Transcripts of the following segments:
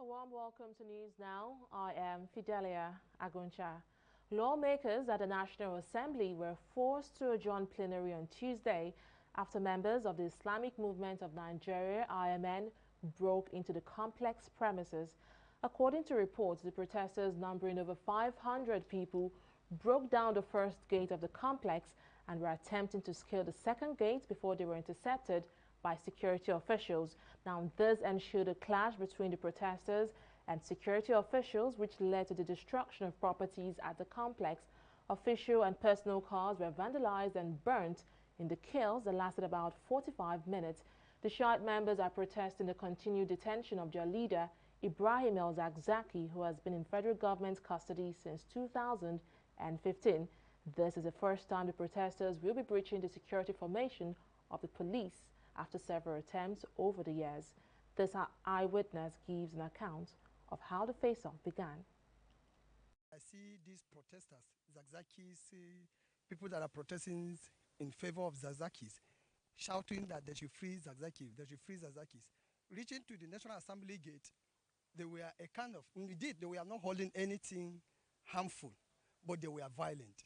A warm welcome to News Now. I am Fidelia Aguncha. Lawmakers at the National Assembly were forced to adjourn plenary on Tuesday after members of the Islamic Movement of Nigeria, IMN, broke into the complex premises. According to reports, the protesters, numbering over 500 people, broke down the first gate of the complex and were attempting to scale the second gate before they were intercepted by security officials. Now, this ensured a clash between the protesters and security officials, which led to the destruction of properties at the complex. Official and personal cars were vandalized and burnt in the chaos that lasted about 45 minutes. The Shiite members are protesting the continued detention of their leader, Ibrahim El-Zakzaky, who has been in federal government custody since 2015. This is the first time the protesters will be breaching the security formation of the police after several attempts over the years. This eyewitness gives an account of how the face-off began. I see these protesters, Zakzakis, people that are protesting in favor of Zakzakis, shouting that they should free Zakzaki, they should free Zakzakis. Reaching to the National Assembly gate, they were a kind of, indeed, they were not holding anything harmful, but they were violent.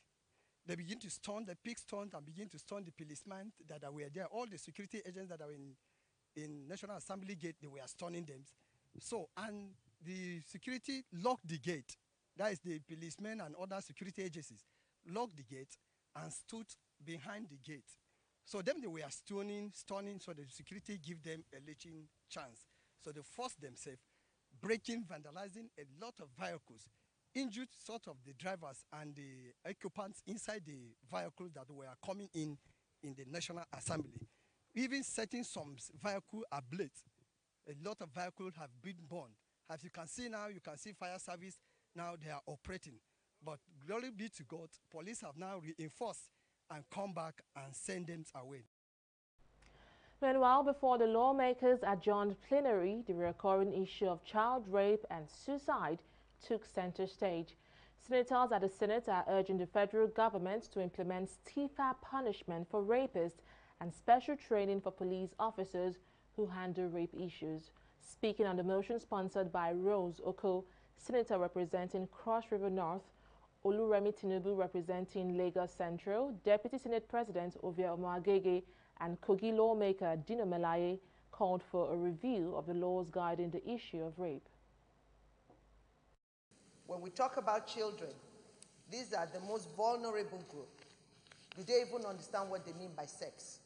They begin to stun, they pick stones and begin to stun the policemen that were there. All the security agents that are in National Assembly gate, they were stunning them. So, and the security locked the gate. That is the policemen and other security agencies locked the gate and stood behind the gate. So them they were stunning, so the security give them a leeching chance. So they forced themselves, breaking, vandalizing a lot of vehicles, injured sort of the drivers and the occupants inside the vehicles that were coming in the National Assembly. Even setting some vehicles ablaze. A lot of vehicles have been burned. As you can see now, you can see fire service, now they are operating. But glory be to God, police have now reinforced and come back and send them away. Meanwhile, before the lawmakers adjourned plenary, the recurring issue of child rape and suicide took center stage. Senators at the Senate are urging the federal government to implement stiffer punishment for rapists and special training for police officers who handle rape issues. Speaking on the motion sponsored by Rose Oko, Senator representing Cross River North, Oluremi Tinubu representing Lagos Central, Deputy Senate President Ovia Omoagege, and Kogi lawmaker Dino Melaye called for a review of the laws guiding the issue of rape. When we talk about children, these are the most vulnerable group. Do they even understand what they mean by sex?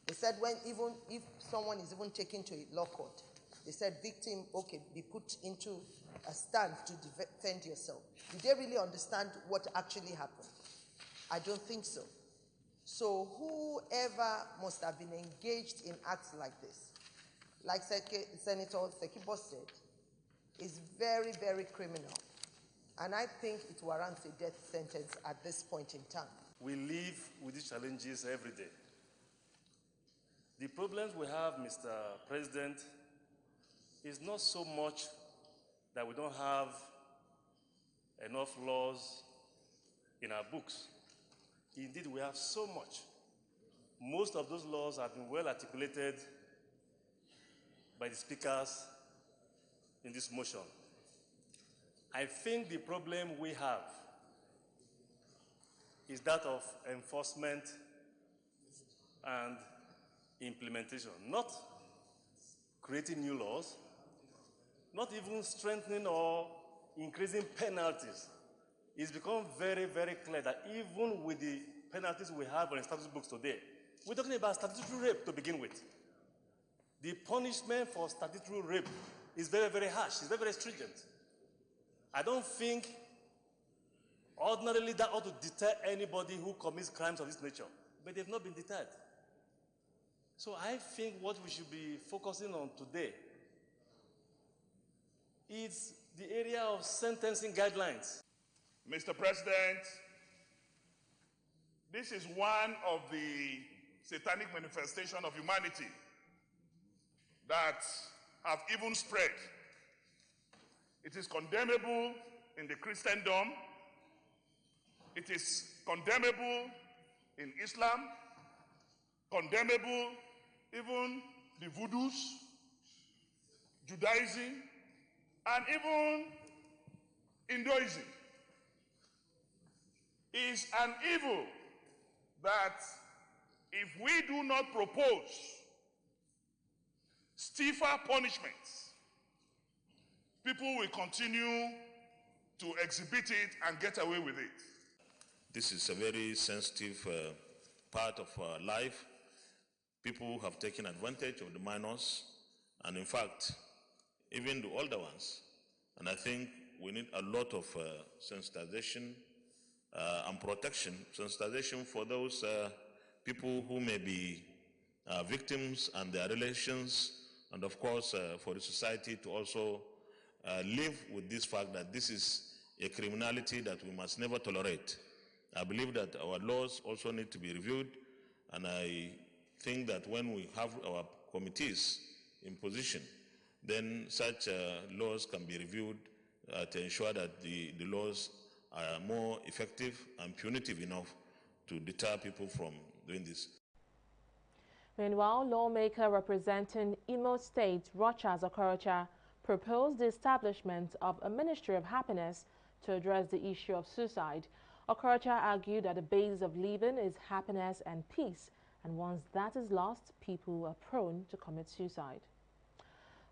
They said even if someone is even taken to a law court, they said victim, okay, be put into a stand to defend yourself. Do they really understand what actually happened? I don't think so. So whoever must have been engaged in acts like this, like Senator Sekibo said, is very, very criminal. And I think it warrants a death sentence at this point in time. We live with these challenges every day. The problems we have, Mr. President, is not so much that we don't have enough laws in our books. Indeed, we have so much. Most of those laws have been well articulated by the speakers in this motion. I think the problem we have is that of enforcement and implementation, not creating new laws, not even strengthening or increasing penalties. It's become very, very clear that even with the penalties we have on the statute books today, we're talking about statutory rape to begin with. The punishment for statutory rape is very, very harsh. It's very, very stringent. I don't think ordinarily that ought to deter anybody who commits crimes of this nature, but they've not been deterred. So I think what we should be focusing on today is the area of sentencing guidelines. Mr. President, this is one of the satanic manifestations of humanity that have even spread. It is condemnable in the Christendom. It is condemnable in Islam, condemnable even the Voodoos, Judaism, and even Hinduism is an evil that if we do not propose stiffer punishments, people will continue to exhibit it and get away with it. This is a very sensitive part of life. People have taken advantage of the minors, and in fact, even the older ones. And I think we need a lot of sensitization and protection. Sensitization for those people who may be victims and their relations, and of course for the society to also live with this fact that this is a criminality that we must never tolerate. I believe that our laws also need to be reviewed, and I think that when we have our committees in position, then such laws can be reviewed to ensure that the laws are more effective and punitive enough to deter people from doing this. Meanwhile, lawmaker representing Imo State, Rochas Okorocha, proposed the establishment of a Ministry of Happiness to address the issue of suicide. Okorocha argued that the basis of living is happiness and peace, and once that is lost, people are prone to commit suicide.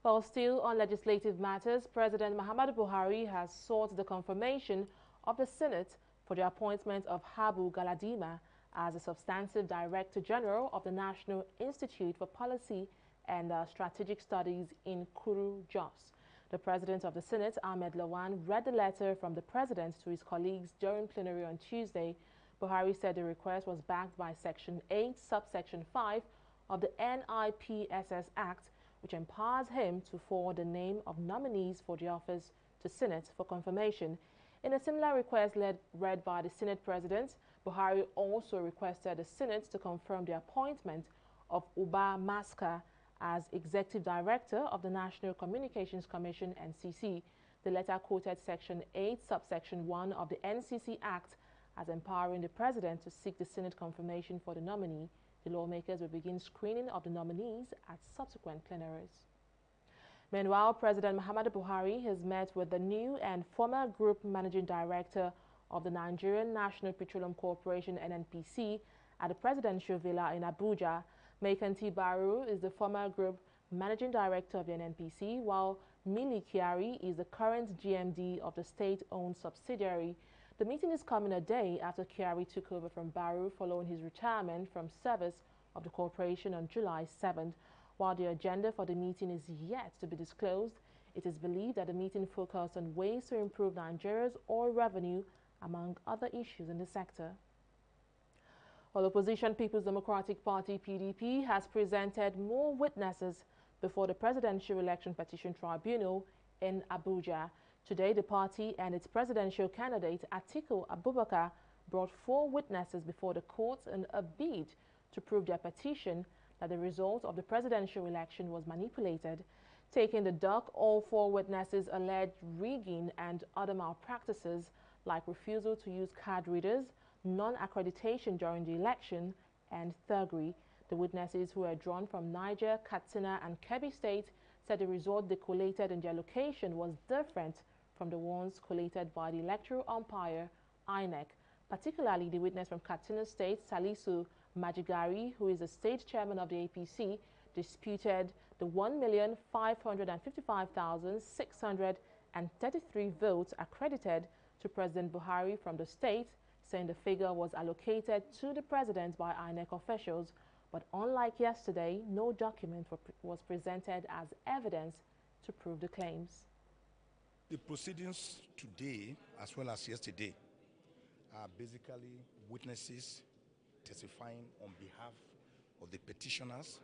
While still on legislative matters, President Muhammadu Buhari has sought the confirmation of the Senate for the appointment of Habu Galadima as the substantive Director General of the National Institute for Policy and Strategic Studies in Kuru, Jos. The President of the Senate, Ahmed Lawan, read the letter from the President to his colleagues during plenary on Tuesday. Buhari said the request was backed by Section 8, Subsection 5 of the NIPSS Act, which empowers him to forward the name of nominees for the office to Senate for confirmation. In a similar request read by the Senate President, Buhari also requested the Senate to confirm the appointment of Uba Maska as Executive Director of the National Communications Commission, NCC. The letter quoted Section 8, Subsection 1 of the NCC Act as empowering the President to seek the Senate confirmation for the nominee. The lawmakers will begin screening of the nominees at subsequent plenaries. Meanwhile, President Muhammadu Buhari has met with the new and former Group Managing Director of the Nigerian National Petroleum Corporation, NNPC, at the Presidential Villa in Abuja. Mekanti Baru is the former Group Managing Director of the NNPC, while Mili Kyari is the current GMD of the state-owned subsidiary. The meeting is coming a day after Kyari took over from Baru following his retirement from service of the corporation on July 7th. While the agenda for the meeting is yet to be disclosed, it is believed that the meeting focused on ways to improve Nigeria's oil revenue, among other issues in the sector. While opposition People's Democratic Party PDP has presented more witnesses before the Presidential Election Petition Tribunal in Abuja. Today, the party and its presidential candidate, Atiku Abubakar, brought 4 witnesses before the court in a bid to prove their petition that the result of the presidential election was manipulated. Taking the dock, all 4 witnesses alleged rigging and other malpractices like refusal to use card readers, non-accreditation during the election, and thuggery. The witnesses, who were drawn from Niger, Katsina, and Kebbi State, said the result they collated in their location was different from the ones collated by the electoral umpire, INEC. Particularly, the witness from Katsina State, Salisu Majigari, who is the state chairman of the APC, disputed the 1,555,633 votes accredited to President Buhari from the state, saying the figure was allocated to the president by INEC officials. But unlike yesterday, no document was presented as evidence to prove the claims. The proceedings today, as well as yesterday, are basically witnesses testifying on behalf of the petitioners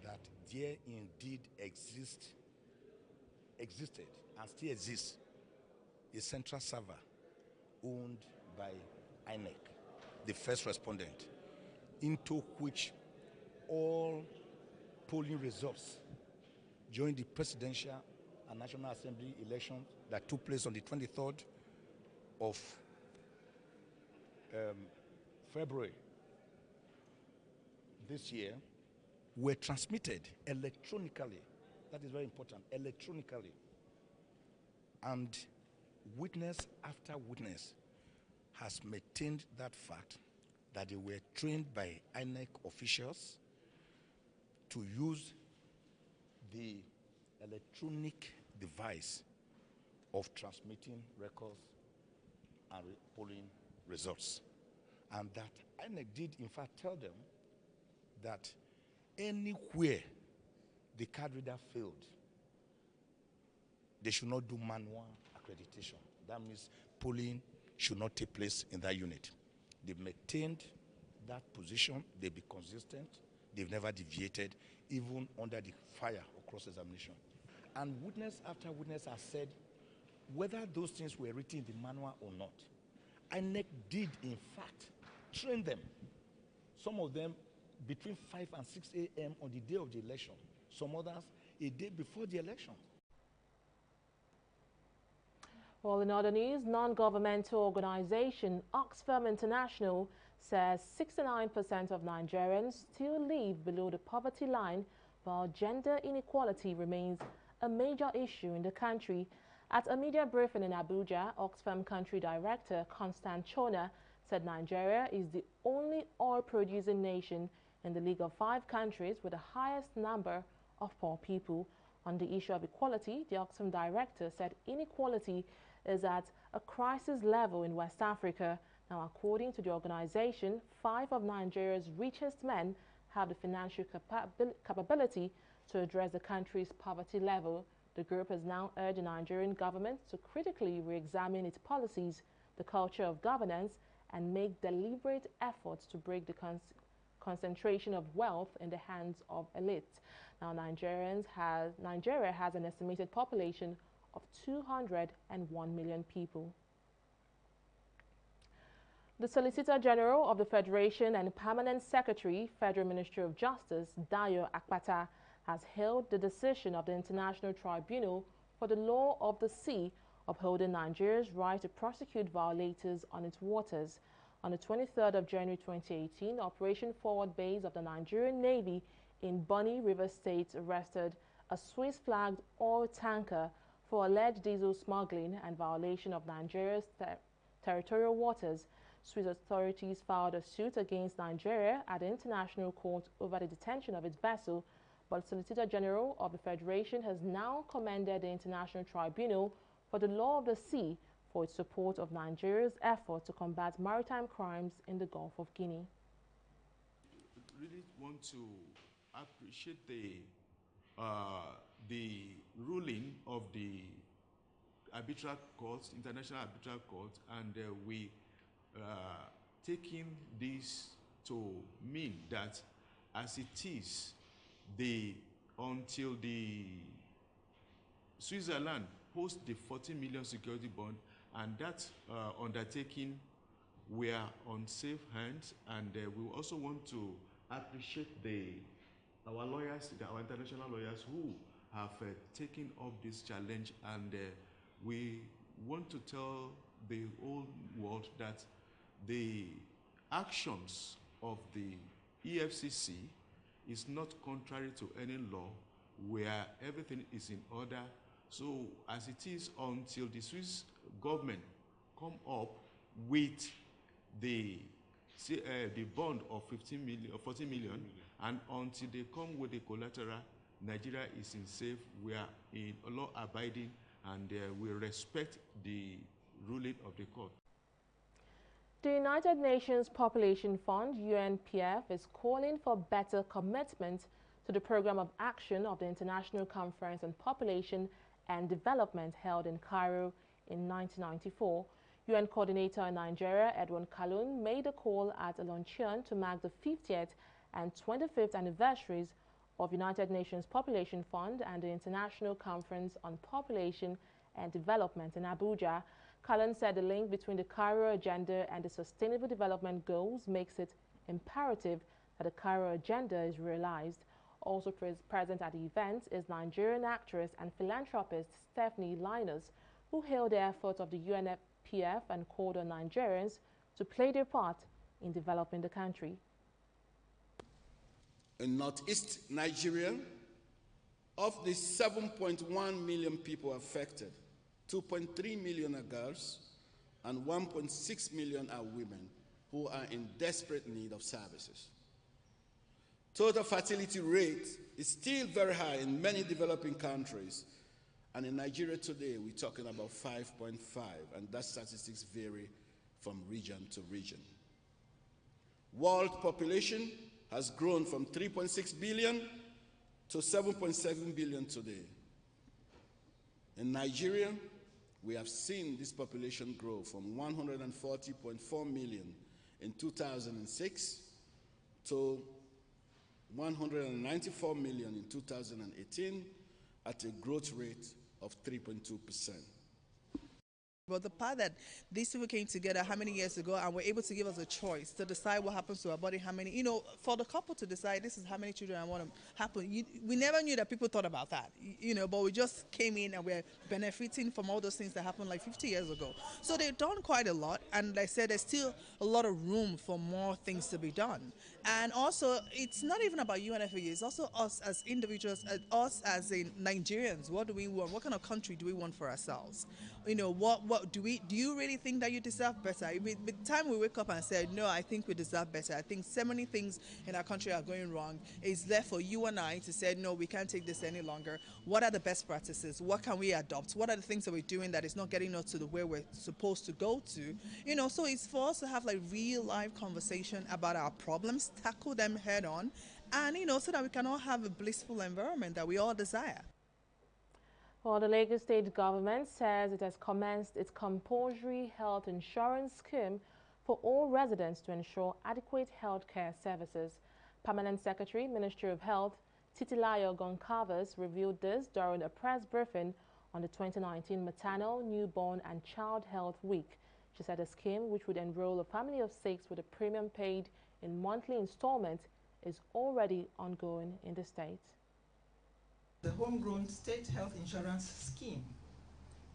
that there indeed existed and still exists a central server owned by INEC, the first respondent, into which all polling results during the presidential and National Assembly elections that took place on the 23rd of February this year were transmitted electronically. That is very important, electronically, And witness after witness has maintained that fact that they were trained by INEC officials to use the electronic device of transmitting records and polling results. And that INEC did in fact tell them that anywhere the card reader failed, they should not do manual accreditation. That means polling should not take place in that unit. They've maintained that position. They've been consistent. They've never deviated, even under the fire of cross-examination. And witness after witness has said, whether those things were written in the manual or not, INEC did, in fact, train them. Some of them between 5 and 6 a.m. on the day of the election. Some others a day before the election. Well, in other news, non-governmental organization Oxfam International says 69% of Nigerians still live below the poverty line, while gender inequality remains a major issue in the country. At a media briefing in Abuja, Oxfam Country Director Constant Chona said Nigeria is the only oil-producing nation in the League of Five countries with the highest number of poor people. On the issue of equality, the Oxfam Director said inequality is at a crisis level in West Africa. Now, according to the organization, 5 of Nigeria's richest men have the financial capability to address the country's poverty level. The group has now urged the Nigerian government to critically re-examine its policies, the culture of governance, and make deliberate efforts to break the concentration of wealth in the hands of elites. Now, Nigeria has an estimated population of 201 million people. The Solicitor General of the Federation and Permanent Secretary, Federal Ministry of Justice, Dayo Akpata, has hailed the decision of the International Tribunal for the Law of the Sea, upholding Nigeria's right to prosecute violators on its waters. On the 23rd of January 2018, Operation Forward Base of the Nigerian Navy in Bonny River State arrested a Swiss-flagged oil tanker for alleged diesel smuggling and violation of Nigeria's territorial waters. Swiss authorities filed a suit against Nigeria at the International Court over the detention of its vessel, but the Solicitor General of the Federation has now commended the International Tribunal for the Law of the Sea for its support of Nigeria's effort to combat maritime crimes in the Gulf of Guinea. I really want to appreciate the ruling of the arbitral court, International Arbitral Court, and we taking this to mean that as it is, until the Switzerland post the 40 million security bond, and that undertaking, we are on safe hands, and we also want to appreciate our lawyers, our international lawyers who have taken up this challenge, and we want to tell the whole world that the actions of the EFCC is not contrary to any law, where everything is in order. So as it is, until the Swiss government come up with the bond of 15 million or 40 million, and until they come with the collateral, Nigeria is in safe. We are in law abiding, and we respect the ruling of the court. The United Nations Population Fund, UNPF, is calling for better commitment to the program of action of the International Conference on Population and Development held in Cairo in 1994. UN Coordinator in Nigeria, Edwin Kalun, made a call at a luncheon to mark the 50th and 25th anniversaries of United Nations Population Fund and the International Conference on Population and Development in Abuja. Kalun said the link between the Cairo Agenda and the Sustainable Development Goals makes it imperative that the Cairo Agenda is realized. Also present at the event is Nigerian actress and philanthropist Stephanie Linus, who hailed the efforts of the UNPF and called on Nigerians to play their part in developing the country. In northeast Nigeria, of the 7.1 million people affected, 2.3 million are girls, and 1.6 million are women who are in desperate need of services. Total fertility rate is still very high in many developing countries, and in Nigeria today, we're talking about 5.5, and that statistics vary from region to region. World population has grown from 3.6 billion to 7.7 billion today. In Nigeria, we have seen this population grow from 140.4 million in 2006 to 194 million in 2018 at a growth rate of 3.2%. But the part that these people came together how many years ago and were able to give us a choice to decide what happens to our body, how many, for the couple to decide this is how many children I want to happen. We never knew that people thought about that, but we just came in and we're benefiting from all those things that happened like 50 years ago. So they've done quite a lot, and like I said, there's still a lot of room for more things to be done. And also, it's not even about UNFPA, it's also us as individuals, us as in Nigerians. What do we want? What kind of country do we want for ourselves? What do you really think that you deserve better? I mean, by the time we wake up and say, no, I think we deserve better, I think so many things in our country are going wrong, it's there for you and I to say, no, we can't take this any longer. What are the best practices? What can we adopt? What are the things that we're doing that is not getting us to the where we're supposed to go to? So it's for us to have like real live conversation about our problems, tackle them head on, and so that we can all have a blissful environment that we all desire. Well, the Lagos state government says it has commenced its compulsory health insurance scheme for all residents to ensure adequate health care services. Permanent Secretary, Ministry of Health, Titilayo Goncalves revealed this during a press briefing on the 2019 Maternal, Newborn and Child Health Week. She said the scheme, which would enroll a family of 6 with a premium paid in monthly installments, is already ongoing in the state. The homegrown state health insurance scheme,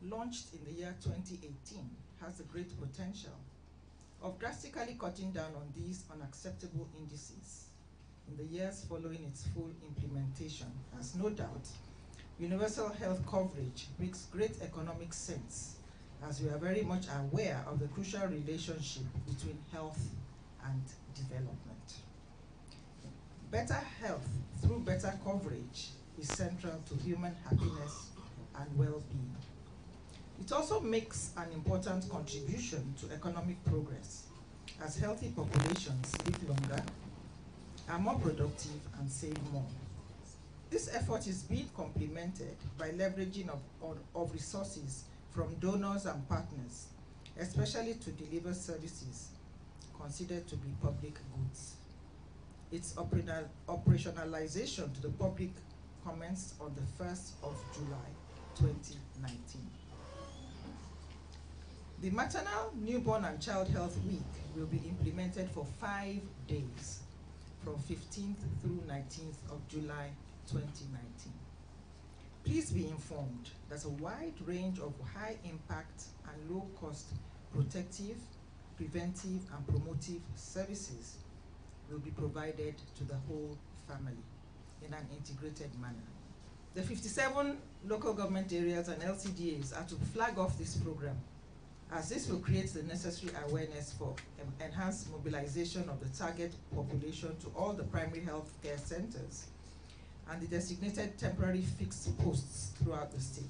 launched in the year 2018, has a great potential of drastically cutting down on these unacceptable indices in the years following its full implementation, as no doubt universal health coverage makes great economic sense, as we are very much aware of the crucial relationship between health and development. Better health through better coverage is central to human happiness and well-being. It also makes an important contribution to economic progress, as healthy populations live longer, are more productive, and save more. This effort is being complemented by leveraging of resources from donors and partners, especially to deliver services considered to be public goods. Its operationalization to the public commenced on the 1st of July 2019. The Maternal, Newborn and Child Health Week will be implemented for 5 days from 15th through 19th of July 2019. Please be informed that a wide range of high impact and low cost protective, preventive and promotive services will be provided to the whole family in an integrated manner. The 57 local government areas and LCDAs are to flag off this program, as this will create the necessary awareness for enhanced mobilization of the target population to all the primary health care centers and the designated temporary fixed posts throughout the state.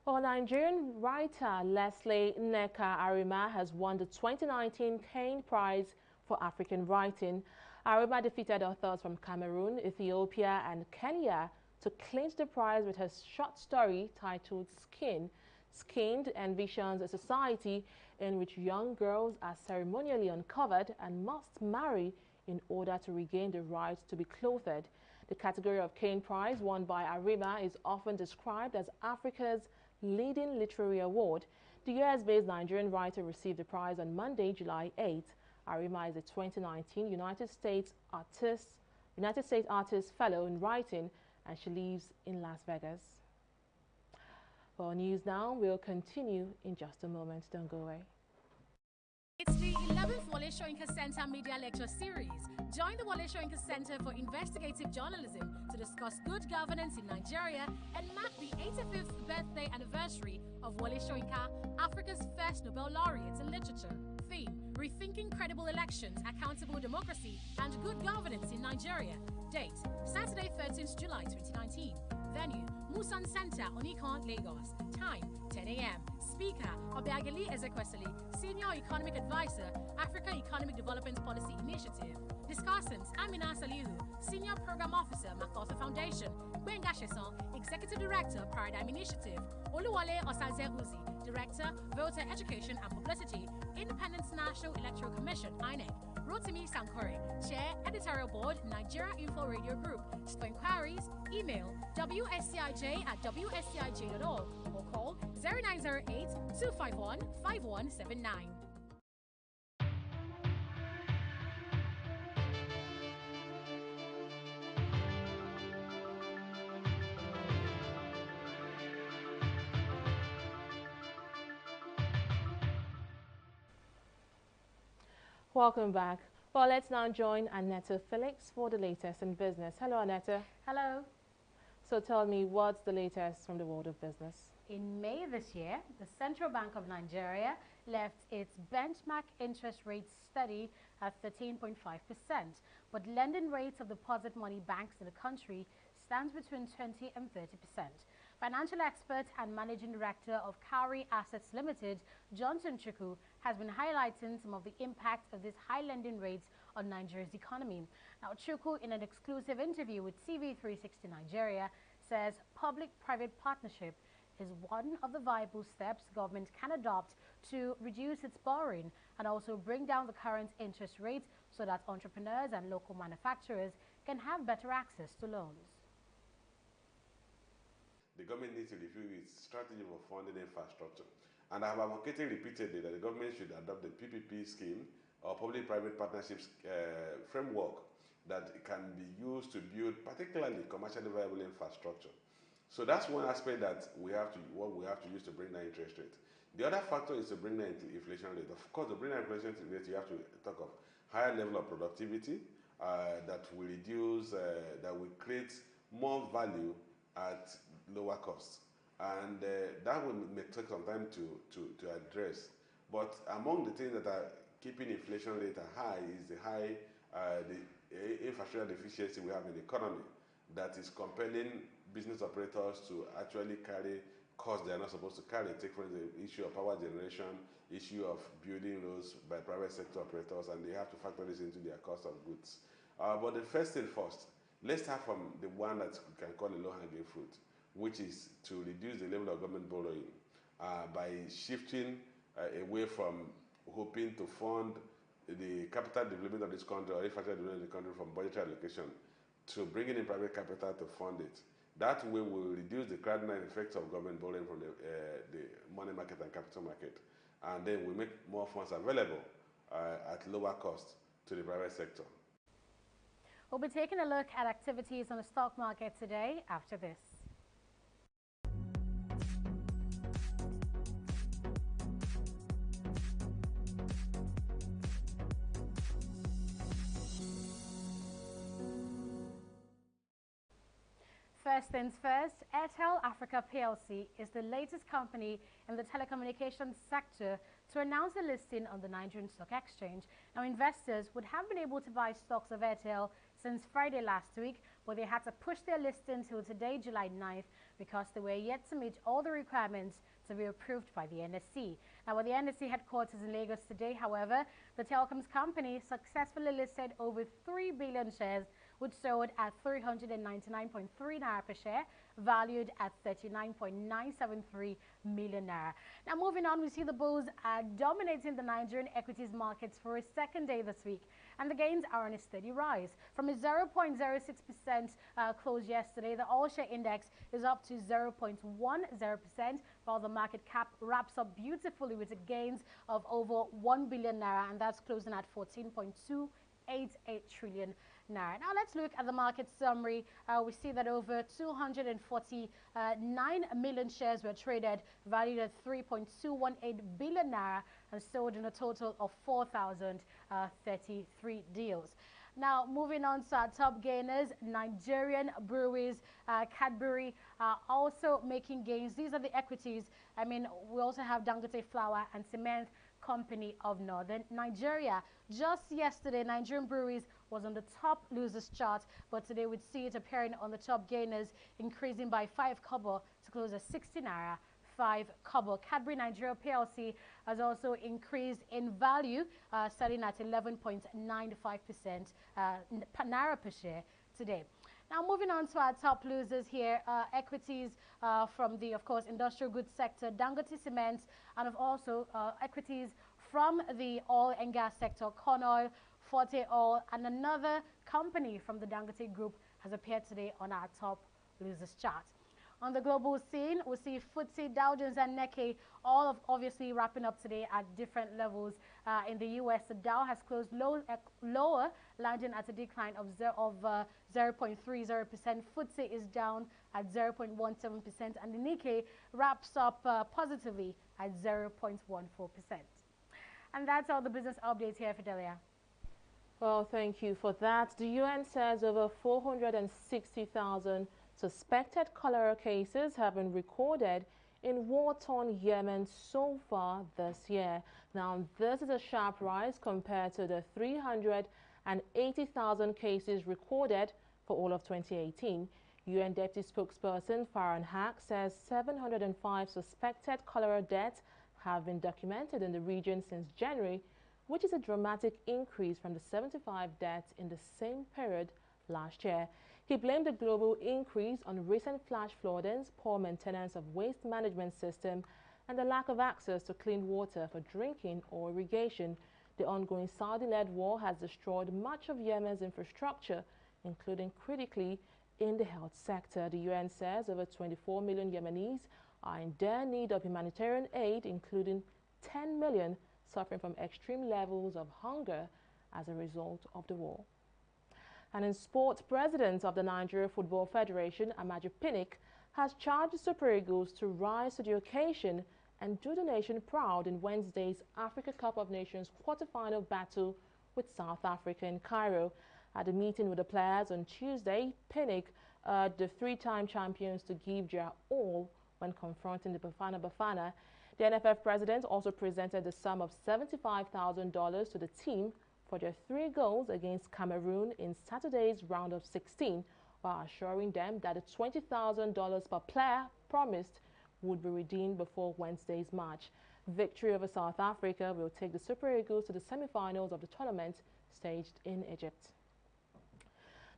Well, Nigerian writer Leslie Nneka Arima has won the 2019 Kane Prize for African Writing. Arima defeated authors from Cameroon, Ethiopia and Kenya to clinch the prize with her short story titled Skin. Skinned envisions a society in which young girls are ceremonially uncovered and must marry in order to regain the right to be clothed. The category of Kane Prize won by Arima is often described as Africa's leading literary award. The US-based Nigerian writer received the prize on Monday, July 8. Arima is a 2019 United States Artist Fellow in Writing, and she lives in Las Vegas. For news now, we'll continue in just a moment. Don't go away. It's the 11th WOLE SOYINKA Center Media Lecture Series, Join the WOLE SOYINKA Center for Investigative Journalism to discuss good governance in Nigeria and mark the 85th birthday anniversary of WOLE SOYINKA, Africa's first Nobel laureate in literature. Theme: Rethinking Credible Elections, Accountable Democracy and Good Governance in Nigeria. Date: Saturday, 13th July 2019. Venue: Musan Center, Onikon, Lagos. Time: 10 a.m. Speaker: Obiageli Ezekwesili, Senior Economic Advisor, Africa Economic Development Policy Initiative. Discussants: Amina Salihu, Senior Program Officer, MacArthur Foundation. Gbenga Sheson, Executive Director, Paradigm Initiative. Oluwale Osaze Uzi, Director, Voter Education and Publicity, Independent National Electoral Commission, INEC. Rotimi Sankore, Chair, Editorial Board, Nigeria Info Radio Group. For inquiries, email wscij@wscij.org or call 0908 251 5179. Welcome back. Well, let's now join Annetta Felix for the latest in business. Hello, Annetta. Hello. So tell me, what's the latest from the world of business? In May this year, the Central Bank of Nigeria left its benchmark interest rate steady at 13.5%, but lending rates of deposit money banks in the country stands between 20 and 30%. Financial expert and managing director of Cowrie Assets Limited, Johnson Chukwu, has been highlighting some of the impact of these high lending rates on Nigeria's economy. Now, Chukwu, in an exclusive interview with TV360 Nigeria, says public-private partnership is one of the viable steps government can adopt to reduce its borrowing and also bring down the current interest rate so that entrepreneurs and local manufacturers can have better access to loans. The government needs to review its strategy for funding infrastructure. And I have advocated repeatedly that the government should adopt the PPP scheme or public-private partnerships framework that can be used to build particularly commercially viable infrastructure. So that's one aspect that we have to use to bring down interest rate. The other factor is to bring down inflation rate. Of course, to bring down inflation rate, you have to talk of higher level of productivity that will reduce, that will create more value at lower costs, and that will take some time to address. But among the things that are keeping inflation rate high is the infrastructure deficiency we have in the economy that is compelling business operators to actually carry costs they are not supposed to carry. Take for instance the issue of power generation, issue of building roads by private sector operators, and they have to factor this into their cost of goods. But the first thing first, let's start from the one that we can call a low-hanging fruit, which is to reduce the level of government borrowing by shifting away from hoping to fund the capital development of this country or infrastructure development of the country from budgetary allocation to bringing in private capital to fund it. That way will reduce the cardinal effects of government borrowing from the money market and capital market, and then we make more funds available at lower cost to the private sector. We'll be taking a look at activities on the stock market today after this. First things first, Airtel Africa PLC is the latest company in the telecommunications sector to announce a listing on the Nigerian Stock Exchange. Now, investors would have been able to buy stocks of Airtel since Friday last week, but they had to push their listing till today, July 9th, because they were yet to meet all the requirements to be approved by the NSE. Now, with the NSE headquarters in Lagos today, however, the telecoms company successfully listed over 3 billion shares, which sold at 399.3 naira per share, valued at 39.973 million naira. Now, moving on, we see the bulls are dominating the Nigerian equities markets for a second day this week, and the gains are on a steady rise. From a 0.06% close yesterday, the all-share index is up to 0.10%, while the market cap wraps up beautifully with gains of over 1 billion naira, and that's closing at 14.288 trillion naira. Now let's look at the market summary. We see that over 249 million shares were traded, valued at 3.218 billion naira, and sold in a total of 4,033 deals. Now, moving on to our top gainers, Nigerian breweries, Cadbury are also making gains. These are the equities. I mean, we also have Dangote Flour and Cement Company of Northern Nigeria. Just yesterday, Nigerian breweries was on the top losers chart, but today we'd see it appearing on the top gainers, increasing by 5 kobo to close at 60 naira. 5 kobo. Cadbury Nigeria PLC has also increased in value, starting at 11.95% naira per share today. Now, moving on to our top losers here, equities from the, of course, industrial goods sector, Dangote Cement, and also equities from the oil and gas sector, Corn Oil, Forte Oil, and another company from the Dangote Group has appeared today on our top losers chart. On the global scene, we see FTSE, Dow Jones, and Nikkei all obviously wrapping up today at different levels. In the U.S., the Dow has closed lower, landing at a decline of 0.30%. FTSE is down at 0.17%, and the Nikkei wraps up positively at 0.14%. And that's all the business updates here, Fidelia. Well, thank you for that. The UN says over 460,000 suspected cholera cases have been recorded in war-torn Yemen so far this year. Now, this is a sharp rise compared to the 380,000 cases recorded for all of 2018. UN Deputy Spokesperson Farhan Haq says 705 suspected cholera deaths have been documented in the region since January, which is a dramatic increase from the 75 deaths in the same period last year. He blamed the global increase on recent flash floodings, poor maintenance of waste management system, and the lack of access to clean water for drinking or irrigation. The ongoing Saudi-led war has destroyed much of Yemen's infrastructure, including critically in the health sector. The UN says over 24 million Yemenis are in dire need of humanitarian aid, including 10 million suffering from extreme levels of hunger as a result of the war. And in sport, President of the Nigeria Football Federation, Amaju Pinnick, has charged the Super Eagles to rise to the occasion and do the nation proud in Wednesday's Africa Cup of Nations quarter-final battle with South Africa in Cairo. At a meeting with the players on Tuesday, Pinnick urged the three-time champions to give their all when confronting the Bafana Bafana. The NFF president also presented the sum of $75,000 to the team for their 3 goals against Cameroon in Saturday's round of 16, while assuring them that the $20,000 per player promised would be redeemed before Wednesday's match. Victory over South Africa will take the Super Eagles to the semi-finals of the tournament staged in Egypt.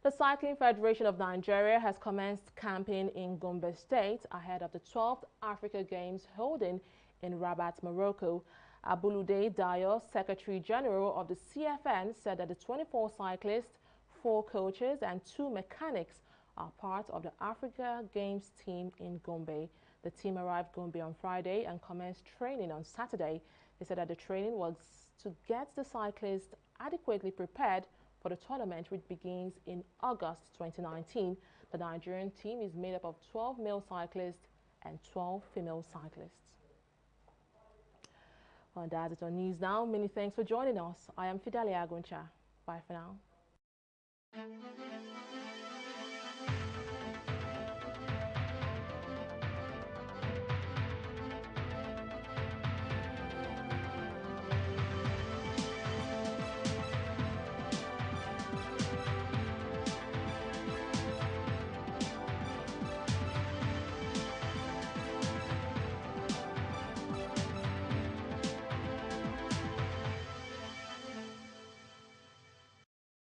The Cycling Federation of Nigeria has commenced campaign in Gombe State ahead of the 12th Africa Games holding in Rabat, Morocco. Abulude Dayo, Secretary General of the CFN, said that the 24 cyclists, 4 coaches and 2 mechanics are part of the Africa Games team in Gombe. The team arrived Gombe on Friday and commenced training on Saturday. They said that the training was to get the cyclists adequately prepared for the tournament, which begins in August 2019. The Nigerian team is made up of 12 male cyclists and 12 female cyclists. Well, that's it on News Now. Many thanks for joining us. I am Fidelia Aguncha. Bye for now.